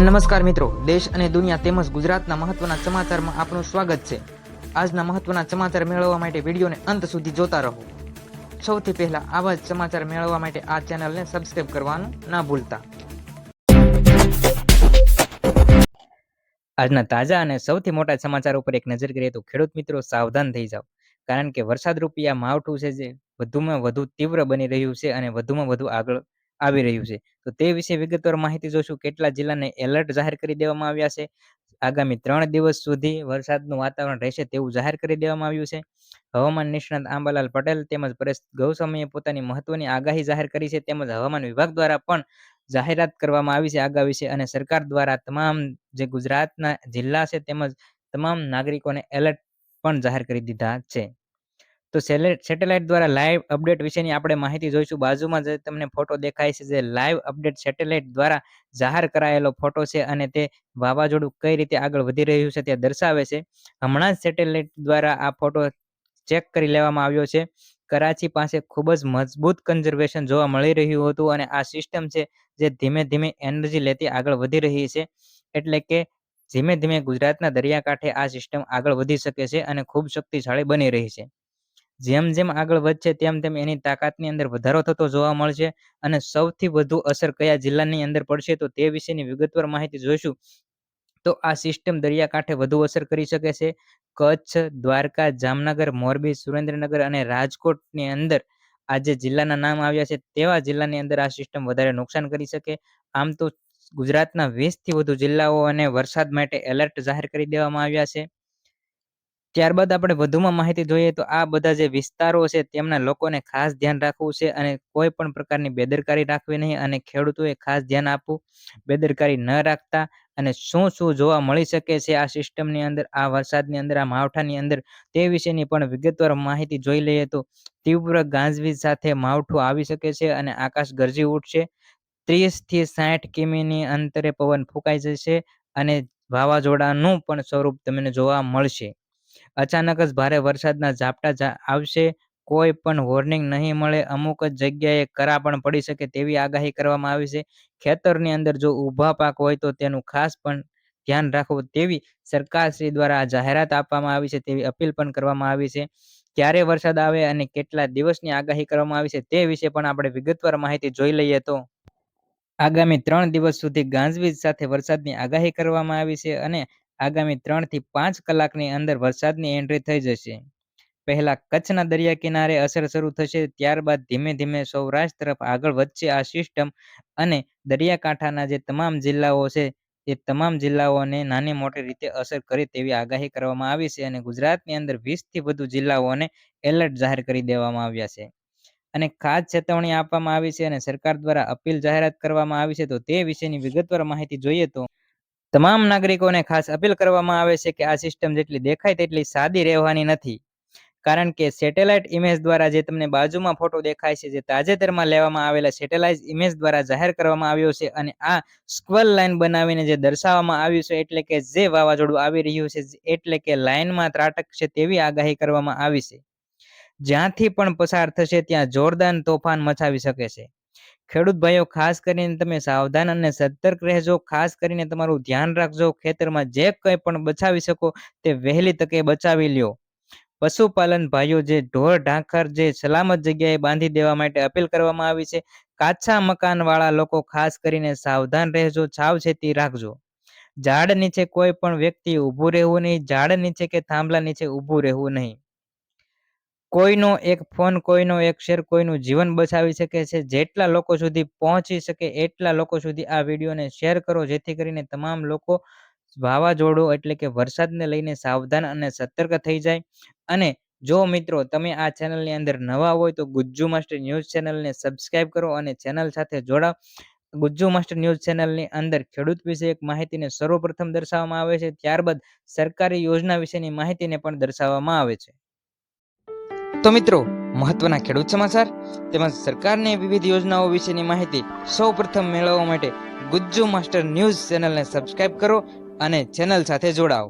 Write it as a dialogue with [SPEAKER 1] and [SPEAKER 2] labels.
[SPEAKER 1] નમસ્કાર મિત્રો, દેશ અને દુનિયા તેમજ ગુજરાતના મહત્વના સમાચારમાં આપનું સ્વાગત છે। આજના મહત્વના સમાચાર મેળવવા માટે વિડીયોને અંત સુધી જોતા રહો। સૌથી પહેલા આવા જ સમાચાર મેળવવા માટે આ ચેનલને સબસ્ક્રાઇબ કરવાનું ના ભૂલતા। આજના તાજા અને સૌથી મોટા સમાચાર ઉપર એક નજર કરીએ તો ખેડૂત મિત્રો સાવધાન થઈ જાઓ, કારણ કે વરસાદ રૂપી આ માવઠું છે જે વધુમાં વધુ તીવ્ર બની રહ્યું છે અને વધુમાં વધુ આગળ આવી રહ્યું છે। તો તે વિશે વિગતવાર માહિતી જોશું। કેટલા જિલ્લાને એલર્ટ જાહેર કરી દેવામાં આવ્યા છે। આગામી 3 દિવસ સુધી વરસાદનું વાતાવરણ રહેશે તેવું જાહેર કરી દેવામાં આવ્યું છે। હવામાન નિષ્ણાત આંબાલાલ પટેલ તેમજ પરેશ ગૌસ્વામીએ પોતાની મહત્વની આગાહી જાહેર કરી છે, તેમજ હવામાન વિભાગ દ્વારા પણ જાહેરાત કરવામાં આવી છે આગાહી વિશે, અને સરકાર દ્વારા તમામ જે ગુજરાતના જિલ્લા છે તેમજ તમામ નાગરિકોને એલર્ટ પણ જાહેર કરી દીધા છે। તો સેટેલાઇટ દ્વારા લાઈવ અપડેટ વિશેની આપણે માહિતી જોઈશું। બાજુમાં જે તમને ફોટો દેખાય છે, જે લાઈવ અપડેટ સેટેલાઇટ દ્વારા જાહેર કરાયેલો ફોટો છે, અને તે વાવાઝોડું કઈ રીતે આગળ વધી રહ્યું છે તે દર્શાવે છે। હમણાં જ સેટેલાઇટ દ્વારા આ ફોટો ચેક કરી લેવામાં આવ્યો છે। કરાચી પાસે ખૂબ જ મજબૂત કન્ઝર્વેશન જોવા મળી રહ્યું હતું, અને આ સિસ્ટમ છે જે ધીમે ધીમે એનર્જી લેતી આગળ વધી રહી છે, એટલે કે ધીમે ધીમે ગુજરાતના દરિયાકાંઠે આ સિસ્ટમ આગળ વધી શકે છે અને ખૂબ શક્તિશાળી બની રહી છે। જેમ જેમ આગળ વધશે તેમ તેમ એની તાકાતની અંદર વધારો થતો જોવા મળશે, અને સૌથી વધુ અસર કયા જિલ્લાની અંદર પડશે તો તે વિશેની વિગતવાર માહિતી જોઈશું। તો આ સિસ્ટમ દરિયાકાંઠે વધુ અસર કરી શકે છે। કચ્છ, દ્વારકા, જામનગર, મોરબી, સુરેન્દ્રનગર અને રાજકોટની અંદર આ જે જિલ્લાના નામ આવ્યા છે તેવા જિલ્લાની અંદર આ સિસ્ટમ વધારે નુકસાન કરી શકે। આમ તો ગુજરાતના 20 થી વધુ જિલ્લાઓ અને વરસાદ માટે એલર્ટ જાહેર કરી દેવામાં આવ્યા છે। ત્યારબાદ આપણે વધુમાં માહિતી જોઈએ તો આ બધા જે વિસ્તારો છે તેમના લોકોને ખાસ ધ્યાન રાખવું છે, અને કોઈ પણ પ્રકારની બેદરકારી રાખવી નહીં, અને ખેડૂતોએ ખાસ ધ્યાન આપવું, બેદરકારી ન રાખતા। અને શું શું જોવા મળી શકે છે આ સિસ્ટમની અંદર, આ વરસાદની અંદર, આ માવઠાની અંદર, તે વિશેની પણ વિગતવાર માહિતી જોઈ લઈએ તો તીવ્ર ગાજવીજ સાથે માવઠું આવી શકે છે અને આકાશ ગરજી ઉઠશે। 30 થી 60 કિમીની અંતરે પવન ફૂંકાઈ જશે, અને વાવાઝોડાનું પણ સ્વરૂપ તમને જોવા મળશે। અચાનક જ ભારે વરસાદના ઝાપટા આવશે, કોઈ પણ વોર્નિંગ નહીં મળે, અમુક જ જગ્યાએ કરા પણ પડી શકે તેવી આગાહી કરવામાં આવી છે। ખેતરની અંદર જો ઊભા પાક હોય તો તેનું ખાસ પણ ધ્યાન રાખવું તેવી સરકારશ્રી દ્વારા જાહેરાત આપવામાં આવી છે, તેવી અપીલ પણ કરવામાં આવી છે। ક્યારે વરસાદ આવે અને કેટલા દિવસની આગાહી કરવામાં આવી છે તે વિશે પણ આપણે વિગતવાર માહિતી જોઈ લઈએ તો આગામી 3 દિવસ સુધી ગાજવીજ સાથે વરસાદની આગાહી કરવામાં આવી છે, અને આગામી 3 થી 5 કલાકની અંદર વરસાદની એન્ટ્રી થઈ જશે। પહેલા કચ્છના દરિયા કિનારે અસર શરૂ થશે, ત્યારબાદ ધીમે ધીમે સૌરાષ્ટ્ર તરફ આગળ વધશે આ સિસ્ટમ, અને દરિયાકાંઠાના જે તમામ જિલ્લાઓ છે એ તમામ જિલ્લાઓને નાની મોટી રીતે અસર કરે તેવી આગાહી કરવામાં આવી છે, અને ગુજરાતની અંદર 20 થી વધુ જિલ્લાઓને એલર્ટ જાહેર કરી દેવામાં આવ્યા છે, અને ખાસ ચેતવણી આપવામાં આવી છે, અને સરકાર દ્વારા અપીલ જાહેરાત કરવામાં આવી છે। તો તે વિશેની વિગતવાર માહિતી જોઈએ તો તમામ નાગરિકોને ખાસ અપીલ કરવામાં આવે છે કે આ સિસ્ટમ જેટલી દેખાય તેટલી સાદી રહેવાની નથી, કારણ કે સેટેલાઇટ ઇમેજ દ્વારા જે તમને બાજુમાં ફોટો દેખાય છે, જે તાજેતરમાં લેવામાં આવેલા સેટેલાઇટ ઇમેજ દ્વારા જાહેર કરવામાં આવ્યો છે, અને આ સ્ક્વલ લાઇન બનાવીને જે દર્શાવવામાં આવ્યું છે, એટલે કે જે વાવાઝોડું આવી રહ્યું છે એટલે કે લાઇનમાં ત્રાટકશે તેવી આગાહી કરવામાં આવી છે। જ્યાંથી પણ પસાર થશે ત્યાં જોરદાર તોફાન મચાવી શકે છે। ખેડૂત ભાઈઓ, ખાસ કરીને તમે સાવધાન અને સતર્ક રહેજો, ખાસ કરીને તમારું ધ્યાન રાખજો, ખેતરમાં જે કંઈ પણ બચાવી શકો તે વહેલી તકે બચાવી લ્યો। પશુપાલન ભાઈઓ, જે ઢોર ઢાંખર જે સલામત જગ્યાએ બાંધી દેવા માટે અપીલ કરવામાં આવી છે। કાચા મકાન વાળા લોકો ખાસ કરીને સાવધાન રહેજો, સાવચેતી રાખજો। ઝાડ નીચે કોઈ પણ વ્યક્તિ ઊભું રહેવું નહીં, ઝાડ નીચે કે થાંભલા નીચે ઊભું રહેવું નહીં। કોઈનો એક ફોન, કોઈનો એક શેર કોઈનું જીવન બચાવી શકે છે। જેટલા લોકો સુધી પહોંચી શકે એટલા લોકો સુધી આ વિડીયોને શેર કરો, જેથી કરીને તમામ લોકો વાવાઝોડું એટલે કે વરસાદને લઈને સાવધાન અને સતર્ક થઈ જાય। અને જો મિત્રો તમે આ ચેનલની અંદર નવા હોય તો ગુજ્જુ માસ્ટર ન્યૂઝ ચેનલને સબસ્ક્રાઇબ કરો અને ચેનલ સાથે જોડાઓ। ગુજ્જુ માસ્ટર ન્યૂઝ ચેનલની અંદર ખેડૂત વિશે એક માહિતીને સર્વપ્રથમ દર્શાવવામાં આવે છે, ત્યારબાદ સરકારી યોજના વિશેની માહિતીને પણ દર્શાવવામાં આવે છે। તો મિત્રો, મહત્વના ખેડૂત સમાચાર તેમજ સરકારની વિવિધ યોજનાઓ વિશેની માહિતી સૌપ્રથમ મેળવવા માટે ગુજ્જુ માસ્ટર ન્યૂઝ ચેનલને સબસ્ક્રાઇબ કરો અને ચેનલ સાથે જોડાઓ।